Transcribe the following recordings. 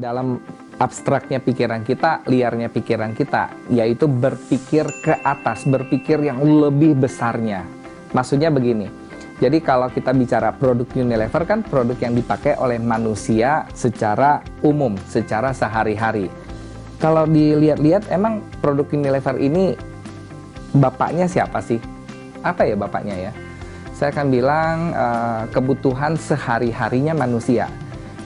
dalam abstraknya pikiran kita, liarnya pikiran kita, yaitu berpikir ke atas, berpikir yang lebih besarnya. Maksudnya begini, jadi kalau kita bicara produk Unilever kan produk yang dipakai oleh manusia secara umum, secara sehari-hari. Kalau dilihat-lihat emang produk Unilever ini bapaknya siapa sih? Apa ya bapaknya ya? Saya akan bilang kebutuhan sehari-harinya manusia.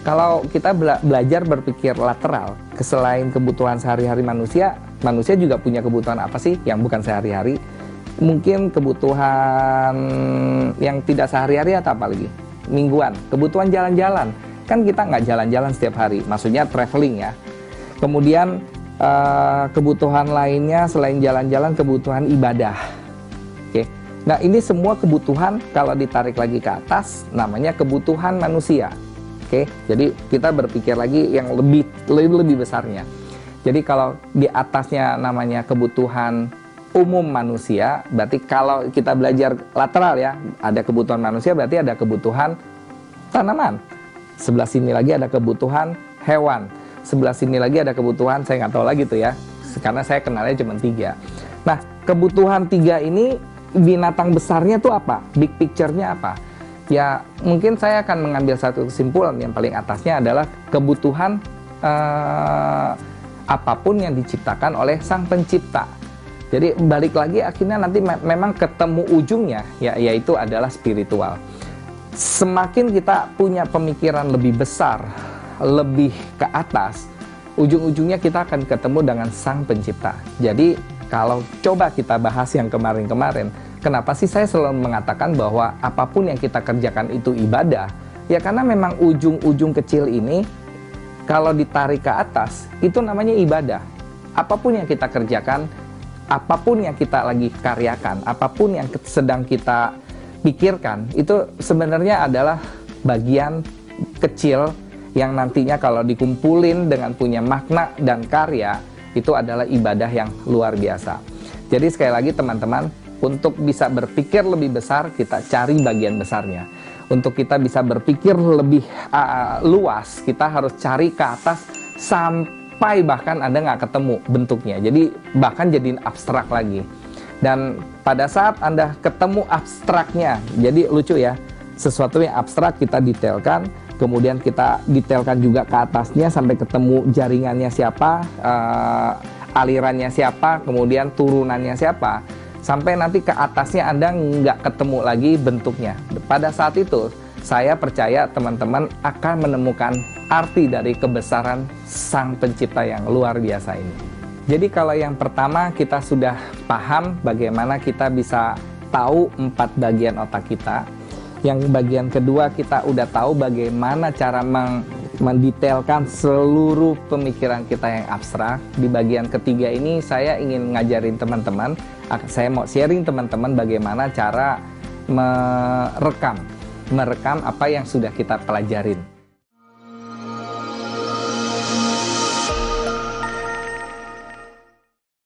Kalau kita belajar berpikir lateral, selain kebutuhan sehari-hari manusia, manusia juga punya kebutuhan apa sih yang bukan sehari-hari? Mungkin kebutuhan yang tidak sehari-hari atau apa lagi? Mingguan, kebutuhan jalan-jalan. Kan kita nggak jalan-jalan setiap hari, maksudnya traveling ya. Kemudian kebutuhan lainnya selain jalan-jalan, kebutuhan ibadah. Oke. Nah, ini semua kebutuhan kalau ditarik lagi ke atas namanya kebutuhan manusia. Oke, jadi kita berpikir lagi yang lebih besarnya. Jadi kalau di atasnya namanya kebutuhan umum manusia, berarti kalau kita belajar lateral ya, ada kebutuhan manusia berarti ada kebutuhan tanaman. Sebelah sini lagi ada kebutuhan hewan. Sebelah sini lagi ada kebutuhan, saya nggak tahu lagi tuh ya, karena saya kenalnya cuma 3. Nah, kebutuhan 3 ini binatang besarnya tuh apa? Big picture-nya apa? Ya, mungkin saya akan mengambil satu kesimpulan yang paling atasnya adalah kebutuhan apapun yang diciptakan oleh Sang Pencipta. Jadi balik lagi akhirnya nanti memang ketemu ujungnya, yaitu adalah spiritual. Semakin kita punya pemikiran lebih besar, lebih ke atas, ujung-ujungnya kita akan ketemu dengan Sang Pencipta. Jadi kalau coba kita bahas yang kemarin-kemarin, kenapa sih saya selalu mengatakan bahwa apapun yang kita kerjakan itu ibadah? Ya karena memang ujung-ujung kecil ini kalau ditarik ke atas, itu namanya ibadah. Apapun yang kita kerjakan, apapun yang kita lagi karyakan, apapun yang sedang kita pikirkan, itu sebenarnya adalah bagian kecil yang nantinya kalau dikumpulin dengan punya makna dan karya, itu adalah ibadah yang luar biasa. Jadi sekali lagi teman-teman, untuk bisa berpikir lebih besar, kita cari bagian besarnya. Untuk kita bisa berpikir lebih luas, kita harus cari ke atas sampai bahkan Anda nggak ketemu bentuknya. Jadi bahkan jadiin abstrak lagi. Dan pada saat Anda ketemu abstraknya, jadi lucu ya, sesuatu yang abstrak kita detailkan, kemudian kita detailkan juga ke atasnya sampai ketemu jaringannya siapa, alirannya siapa, kemudian turunannya siapa, sampai nanti ke atasnya Anda nggak ketemu lagi bentuknya. Pada saat itu, saya percaya teman-teman akan menemukan arti dari kebesaran Sang Pencipta yang luar biasa ini. Jadi kalau yang pertama kita sudah paham bagaimana kita bisa tahu 4 bagian otak kita. Yang bagian kedua kita udah tahu bagaimana cara mendetailkan seluruh pemikiran kita yang abstrak. Di bagian ketiga ini saya ingin ngajarin teman-teman, saya mau sharing teman-teman bagaimana cara merekam apa yang sudah kita pelajarin.